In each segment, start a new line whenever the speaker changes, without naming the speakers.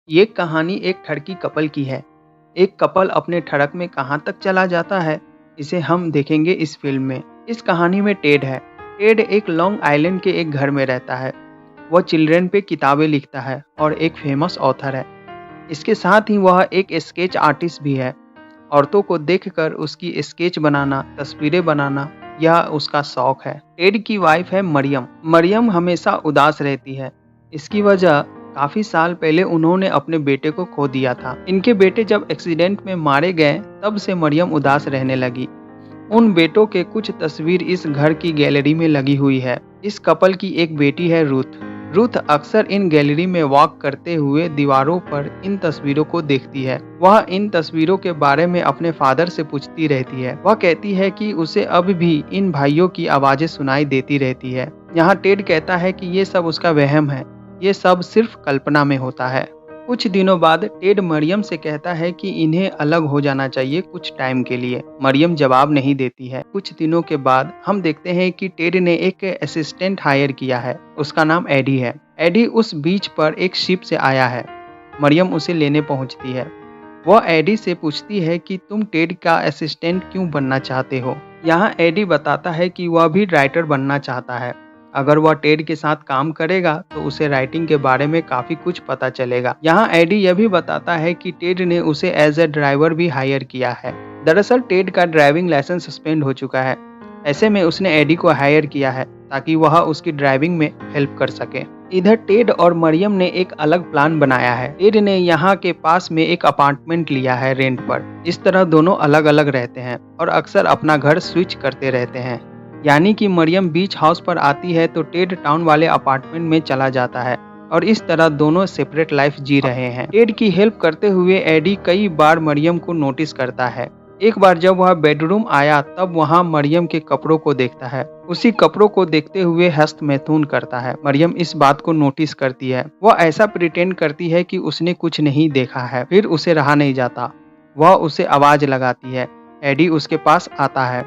ये कहानी एक ठरकी कपल की है। एक कपल अपने ठड़क में कहाँ तक चला जाता है, इसे हम देखेंगे इस फ़िल्म में। इस कहानी में टेड है। टेड एक लॉन्ग आइलैंड के एक घर में रहता है। वह चिल्ड्रन पे किताबें लिखता है और एक फ़ेमस ऑथर है। इसके साथ ही वह एक स्केच आर्टिस्ट भी है। औरतों को देखकर उसकी स्केच बनाना, तस्वीरें बनाना यह उसका शौक है। टेड की वाइफ है मरियम। मरियम हमेशा उदास रहती है। इसकी वजह काफी साल पहले उन्होंने अपने बेटे को खो दिया था। इनके बेटे जब एक्सीडेंट में मारे गए तब से मरियम उदास रहने लगी। उन बेटों के कुछ तस्वीर इस घर की गैलरी में लगी हुई है। इस कपल की एक बेटी है रूथ। रूथ अक्सर इन गैलरी में वॉक करते हुए दीवारों पर इन तस्वीरों को देखती है। वह इन तस्वीरों के बारे में अपने फादर से पूछती रहती है। वह कहती है कि उसे अब भी इन भाइयों की आवाजें सुनाई देती रहती है। यहाँ टेड कहता है कि ये सब उसका वहम है, ये सब सिर्फ कल्पना में होता है। कुछ दिनों बाद टेड मरियम से कहता है कि इन्हें अलग हो जाना चाहिए कुछ टाइम के लिए। मरियम जवाब नहीं देती है। कुछ दिनों के बाद हम देखते हैं कि टेड ने एक असिस्टेंट हायर किया है। उसका नाम एडी है। एडी उस बीच पर एक शिप से आया है। मरियम उसे लेने पहुंचती है। वह एडी से पूछती है कि तुम टेड का असिस्टेंट क्यों बनना चाहते हो। यहाँ एडी बताता है कि वह भी राइटर बनना चाहता है। अगर वह टेड के साथ काम करेगा तो उसे राइटिंग के बारे में काफी कुछ पता चलेगा। यहाँ एडी यह भी बताता है कि टेड ने उसे एज ए ड्राइवर भी हायर किया है। दरअसल टेड का ड्राइविंग लाइसेंस सस्पेंड हो चुका है। ऐसे में उसने एडी को हायर किया है ताकि वह उसकी ड्राइविंग में हेल्प कर सके। इधर टेड और मरियम ने एक अलग प्लान बनाया है। टेड ने यहाँ के पास में एक अपार्टमेंट लिया है रेंट पर। इस तरह दोनों अलग अलग रहते हैं और अक्सर अपना घर स्विच करते रहते हैं। यानी कि मरियम बीच हाउस पर आती है तो टेड टाउन वाले अपार्टमेंट में चला जाता है और इस तरह दोनों सेपरेट लाइफ जी रहे हैं। टेड की हेल्प करते हुए एडी कई बार मरियम को नोटिस करता है। एक बार जब वह बेडरूम आया तब वहां मरियम के कपड़ों को देखता है। उसी कपड़ों को देखते हुए हस्त मैथुन करता है। मरियम इस बात को नोटिस करती है। वह ऐसा प्रिटेंड करती है कि उसने कुछ नहीं देखा है। फिर उसे रहा नहीं जाता। वह उसे आवाज लगाती है। एडी उसके पास आता है।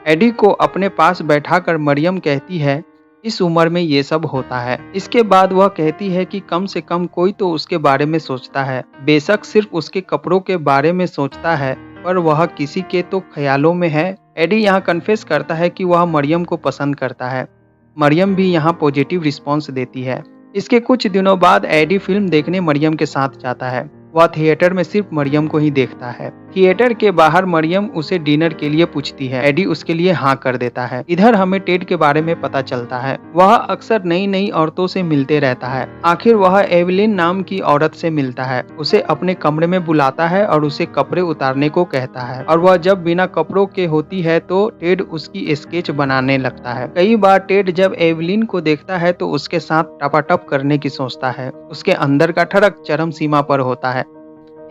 एडी को अपने पास बैठाकर मरियम कहती है, इस उम्र में ये सब होता है। इसके बाद वह कहती है कि कम से कम कोई तो उसके बारे में सोचता है। बेशक सिर्फ उसके कपड़ों के बारे में सोचता है, पर वह किसी के तो ख्यालों में है। एडी यहाँ कन्फेस करता है कि वह मरियम को पसंद करता है। मरियम भी यहाँ पॉजिटिव रिस्पॉन्स देती है। इसके कुछ दिनों बाद एडी फिल्म देखने मरियम के साथ जाता है। वह थिएटर में सिर्फ मरियम को ही देखता है। थिएटर के बाहर मरियम उसे डिनर के लिए पूछती है। एडी उसके लिए हाँ कर देता है। इधर हमें टेड के बारे में पता चलता है। वह अक्सर नई नई औरतों से मिलते रहता है। आखिर वह एवलिन नाम की औरत से मिलता है। उसे अपने कमरे में बुलाता है और उसे कपड़े उतारने को कहता है और वह जब बिना कपड़ों के होती है तो टेड उसकी स्केच बनाने लगता है। कई बार टेड जब एवलिन को देखता है तो उसके साथ टपाटप करने की सोचता है। उसके अंदर का ठड़क चरम सीमा पर होता है।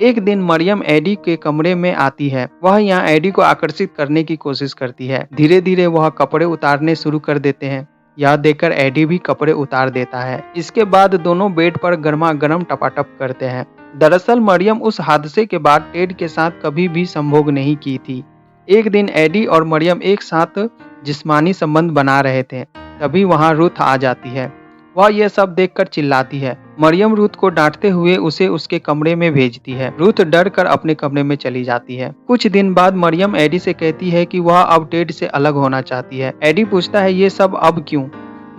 एक दिन मरियम एडी के कमरे में आती है। वह यहाँ एडी को आकर्षित करने की कोशिश करती है। धीरे धीरे वह कपड़े उतारने शुरू कर देते हैं। यह देखकर एडी भी कपड़े उतार देता है। इसके बाद दोनों बेड पर गर्मा गर्म टपाटप करते हैं। दरअसल मरियम उस हादसे के बाद टेड के साथ कभी भी संभोग नहीं की थी। एक दिन एडी और मरियम एक साथ जिस्मानी संबंध बना रहे थे। तभी वहाँ रूथ आ जाती है। वह यह सब देखकर चिल्लाती है। मरियम रूथ को डांटते हुए उसे उसके कमरे में भेजती है। रूथ डर कर अपने कमरे में चली जाती है। कुछ दिन बाद मरियम एडी से कहती है कि वह अब टेड से अलग होना चाहती है। एडी पूछता है ये सब अब क्यों?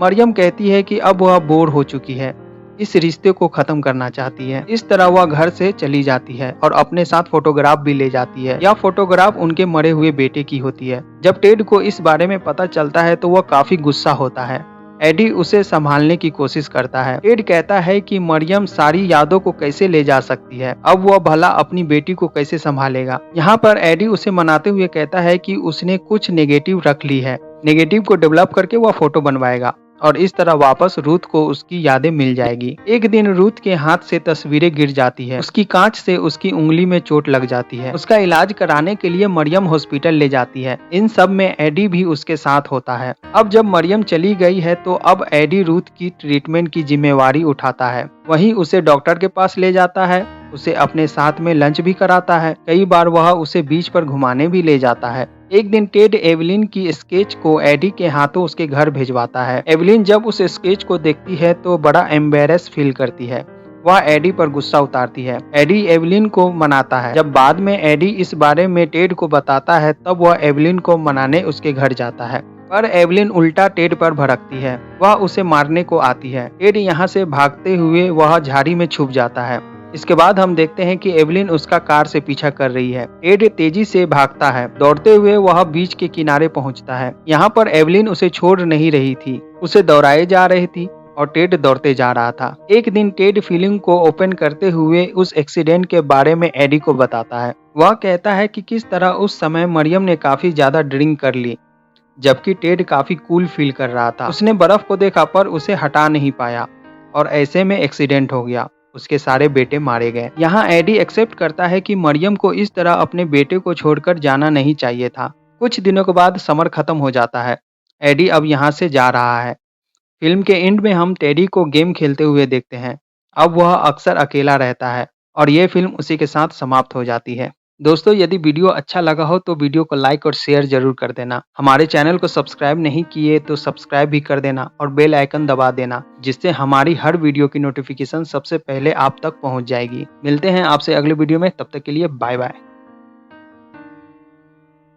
मरियम कहती है कि अब वह बोर हो चुकी है, इस रिश्ते को खत्म करना चाहती है। इस तरह वह घर से चली जाती है और अपने साथ फोटोग्राफ भी ले जाती है। यह फोटोग्राफ उनके मरे हुए बेटे की होती है। जब टेड को इस बारे में पता चलता है तो वह काफी गुस्सा होता है। एडी उसे संभालने की कोशिश करता है। टेड कहता है कि मरियम सारी यादों को कैसे ले जा सकती है, अब वह भला अपनी बेटी को कैसे संभालेगा। यहाँ पर एडी उसे मनाते हुए कहता है कि उसने कुछ नेगेटिव रख ली है। नेगेटिव को डेवलप करके वह फोटो बनवाएगा और इस तरह वापस रूथ को उसकी यादें मिल जाएगी। एक दिन रूथ के हाथ से तस्वीरें गिर जाती है। उसकी कांच से उसकी उंगली में चोट लग जाती है। उसका इलाज कराने के लिए मरियम हॉस्पिटल ले जाती है। इन सब में एडी भी उसके साथ होता है। अब जब मरियम चली गई है तो अब एडी रूथ की ट्रीटमेंट की जिम्मेवारी उठाता है। वहीं उसे डॉक्टर के पास ले जाता है। उसे अपने साथ में लंच भी कराता है। कई बार वह उसे बीच पर घुमाने भी ले जाता है। एक दिन टेड एवलिन की स्केच को एडी के हाथों उसके घर भिजवाता है। एवलिन जब उस स्केच को देखती है तो बड़ा एम्बेरस फील करती है। वह एडी पर गुस्सा उतारती है। एडी एवलिन को मनाता है। जब बाद में एडी इस बारे में टेड को बताता है तब वह एवलिन को मनाने उसके घर जाता है, पर एवलिन उल्टा टेड पर भड़कती है। वह उसे मारने को आती है। टेड यहाँ से भागते हुए वह झाड़ी में छुप जाता है। इसके बाद हम देखते हैं कि एवलिन उसका कार से पीछा कर रही है। टेड तेजी से भागता है। दौड़ते हुए वह बीच के किनारे पहुंचता है। यहाँ पर एवलिन उसे छोड़ नहीं रही थी, उसे दौड़ाए जा रही थी और टेड दौड़ते जा रहा था। एक दिन टेड फीलिंग को ओपन करते हुए उस एक्सीडेंट के बारे में एडी को बताता है। वह कहता है कि किस तरह उस समय मरियम ने काफी ज्यादा ड्रिंक कर ली, जबकि टेड काफी कूल फील कर रहा था। उसने बर्फ को देखा पर उसे हटा नहीं पाया और ऐसे में एक्सीडेंट हो गया। उसके सारे बेटे मारे गए। यहाँ एडी एक्सेप्ट करता है कि मरियम को इस तरह अपने बेटे को छोड़कर जाना नहीं चाहिए था। कुछ दिनों के बाद समर खत्म हो जाता है। एडी अब यहाँ से जा रहा है। फिल्म के एंड में हम टेडी को गेम खेलते हुए देखते हैं। अब वह अक्सर अकेला रहता है और ये फिल्म उसी के साथ समाप्त हो जाती है। दोस्तों, यदि वीडियो अच्छा लगा हो तो वीडियो को लाइक और शेयर जरूर कर देना। हमारे चैनल को सब्सक्राइब नहीं किए तो सब्सक्राइब भी कर देना और बेल आइकन दबा देना, जिससे हमारी हर वीडियो की नोटिफिकेशन सबसे पहले आप तक पहुंच जाएगी। मिलते हैं आपसे अगले वीडियो में, तब तक के लिए बाय बाय।